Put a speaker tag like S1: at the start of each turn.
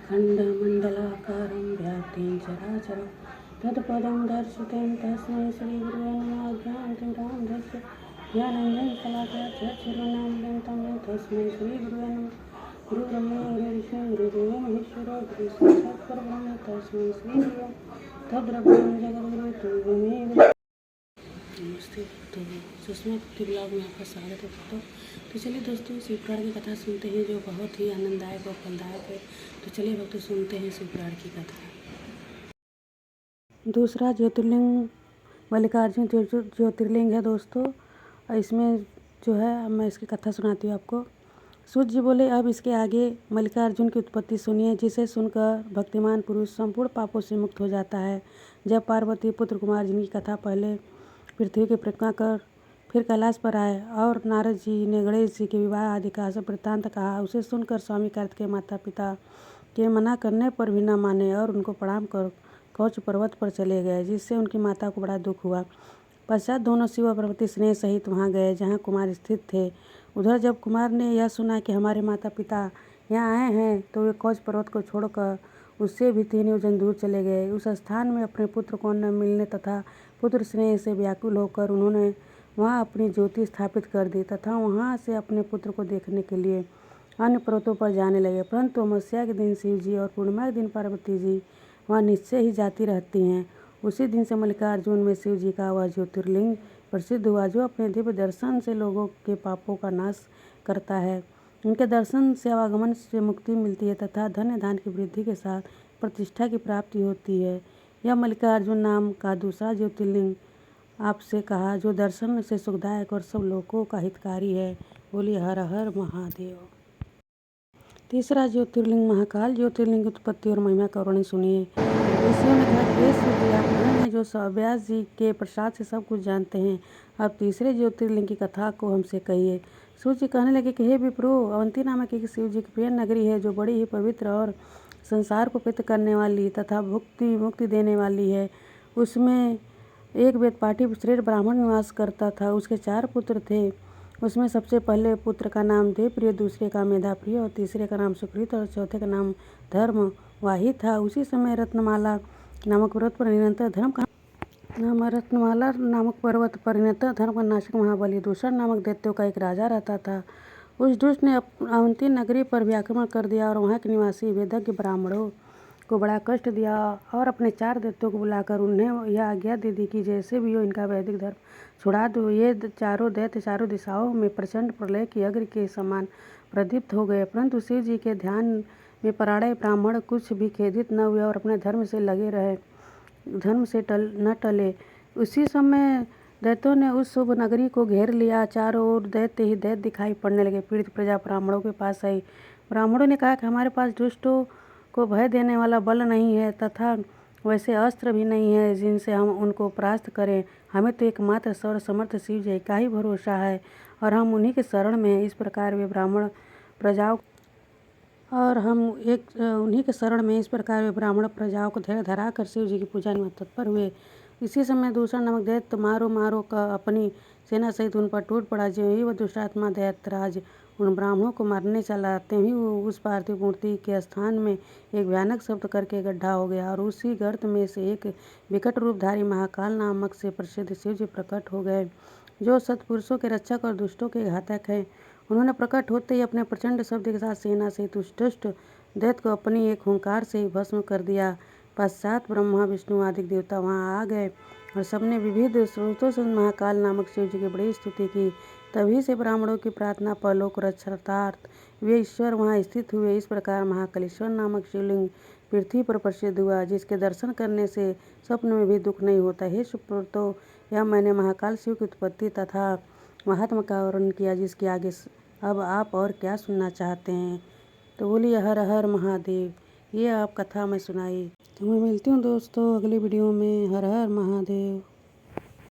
S1: खण्डमण्डलाकारं व्याप्तिं चराचरं तत्पदं दर्शितं तस्मै श्रीगुरुवे नमः। ज्ञानतिमिरान्धस्य ज्ञानाञ्जनशलाकया चक्षुरुन्मीलितं तस्मै श्रीगुरुवे नमः। गुरुब्रह्मा गुरुर्विष्णुः गुरुर्देवो महेश्वरो गुरुसाक्षात् परब्रह्म तस्मै श्रीगुरुवे तद्ब्रह्मं जगद्गुरु तमेव। नमस्ते। तो सुषमा भक्ति ब्लॉग में आपका स्वागत है दोस्तों। तो चलिए दोस्तों शिवपुराण की कथा सुनते हैं जो बहुत ही आनंददायक और फलदायक है। तो चलिए भक्तों सुनते हैं शिवपुराण की कथा। दूसरा ज्योतिर्लिंग मल्लिकार्जुन ज्योतिर्लिंग है दोस्तों। इसमें जो है मैं इसकी कथा सुनाती हूँ आपको। सूत जी बोले, अब इसके आगे मल्लिकार्जुन की उत्पत्ति सुनिए, जिसे सुनकर भक्तिमान पुरुष संपूर्ण पापों से मुक्त हो जाता है। जब पार्वती पुत्र कुमार जिनकी कथा पहले पृथ्वी की परिक्रमा कर फिर कैलाश पर आए और नारद जी ने गणेश जी के विवाह आदि का सब वृत्तांत कहा, उसे सुनकर स्वामी कार्तिकेय माता पिता के मना करने पर भी न माने और उनको प्रणाम कर कौच पर्वत पर चले गए, जिससे उनकी माता को बड़ा दुख हुआ। पश्चात दोनों शिव और पार्वती स्नेह सहित वहाँ गए जहाँ कुमार स्थित थे। उधर जब कुमार ने यह सुना कि हमारे माता पिता यहाँ आए हैं तो वे कौच पर्वत को छोड़कर उससे भी 3 योजन दूर चले गए। उस स्थान में अपने पुत्र को न मिलने तथा पुत्र स्नेह से व्याकुल होकर उन्होंने वहाँ अपनी ज्योति स्थापित कर दी तथा वहाँ से अपने पुत्र को देखने के लिए अन्य पर्वतों पर जाने लगे। परंतु अमावस्या के दिन शिव जी और पूर्णिमा के दिन पार्वती जी वहाँ निश्चय ही जाती रहती हैं। उसी दिन से मल्लिकार्जुन में शिव जी का वह ज्योतिर्लिंग प्रसिद्ध हुआ, जो अपने दिव्य दर्शन से लोगों के पापों का नाश करता है। उनके दर्शन से आवागमन से मुक्ति मिलती है तथा धन्य धान की वृद्धि के साथ प्रतिष्ठा की प्राप्ति होती है। यह मल्लिकार्जुन नाम का दूसरा ज्योतिर्लिंग आपसे कहा, जो दर्शन से सुखदायक और सब लोगों का हितकारी है। बोलिए हर हर महादेव। तीसरा ज्योतिर्लिंग महाकाल ज्योतिर्लिंग की उत्पत्ति और महिमा का वर्णन सुनिए। ऋषियों ने कहा कि शिव जी आप वही हैं जो व्यास जी के प्रसाद से सब कुछ जानते हैं। अब तीसरे ज्योतिर्लिंग की कथा को हमसे कहिए। सूर्य जी कहने लगे कि हे विप्रो, अवंती नामक एक शिव जी की प्रिय नगरी है, जो बड़ी ही पवित्र और संसार को पवित्र करने वाली तथा मुक्ति देने वाली है। उसमें एक वेदपाठी श्रेष्ठ ब्राह्मण निवास करता था। उसके 4 पुत्र थे। उसमें सबसे पहले पुत्र का नाम देवप्रिय, दूसरे का मेधाप्रिय और तीसरे का नाम सुकृत और चौथे का नाम धर्मवाही था। उसी समय रत्नमाला नामक पर्वत पर निरंतर धर्म का नाशक महाबली दूषण नामक दैत्यों का एक राजा रहता था। उस दुष्ट ने अवंती नगरी पर भी आक्रमण कर दिया और वहाँ के निवासी वेदज्ञ ब्राह्मणों को बड़ा कष्ट दिया और अपने 4 दैत्यों को बुलाकर उन्हें यह आज्ञा दे दी कि जैसे भी हो इनका वैदिक धर्म छुड़ा दो। ये चारों दैत्य चारों दिशाओं में प्रचंड प्रलय की अग्नि के समान प्रदीप्त हो गए, परंतु शिव जी के ध्यान में पराड़े ब्राह्मण कुछ भी खेदित न हुए और अपने धर्म से लगे रहे, धर्म से न टले। उसी समय दैत्यों ने उस शुभ नगरी को घेर लिया। चारों ओर दैत्य ही दैत्य दिखाई पड़ने लगे। पीड़ित प्रजा ब्राह्मणों के पास आई। ब्राह्मणों ने कहा कि हमारे पास दुष्टों को भय देने वाला बल नहीं है तथा वैसे अस्त्र भी नहीं है जिनसे हम उनको परास्त करें। हमें तो एकमात्र सर्व समर्थ शिव जी का ही भरोसा है और हम उन्हीं के शरण में हैं। इस प्रकार वे ब्राह्मण प्रजाओं को धैर्य धराकर शिव जी की पूजा में तत्पर हुए। इसी समय दूषण नामक दैत्य मारो का अपनी सेना सहित उन पर टूट पड़ा। ज्यों ही वह दुष्टात्मा दैत्यराज उन ब्राह्मणों को मारने चला, त्यों ही वो उस पार्थिव मूर्ति के स्थान में एक भयानक शब्द करके गड्ढा हो गया और उसी गर्त में से एक विकट रूपधारी महाकाल नामक से प्रसिद्ध शिव जी प्रकट हो गए, जो सत्पुरुषों के रक्षक और दुष्टों के घातक हैं। उन्होंने प्रकट होते ही अपने प्रचंड शब्द के साथ सेना सहित उस दुष्ट दैत्य को अपनी एक हुंकार से भस्म कर दिया। पश्चात ब्रह्मा विष्णु आदि देवता वहाँ आ गए और सबने विविध स्रोतों से महाकाल नामक शिव जी की बड़ी स्तुति की। तभी से ब्राह्मणों की प्रार्थना पर लोक रक्षार्थ वे ईश्वर वहाँ स्थित हुए। इस प्रकार महाकालेश्वर नामक शिवलिंग पृथ्वी पर प्रसिद्ध हुआ, जिसके दर्शन करने से स्वप्न में भी दुख नहीं होता। हे सुब्रतो, यह मैंने महाकाल शिव की उत्पत्ति तथा महात्मा का वर्णन किया, जिसके आगे अब आप और क्या सुनना चाहते हैं। तो बोलिए हर हर महादेव। ये आप कथा मैं सुनाई। तो मैं मिलती हूँ दोस्तों अगली वीडियो में। हर हर महादेव।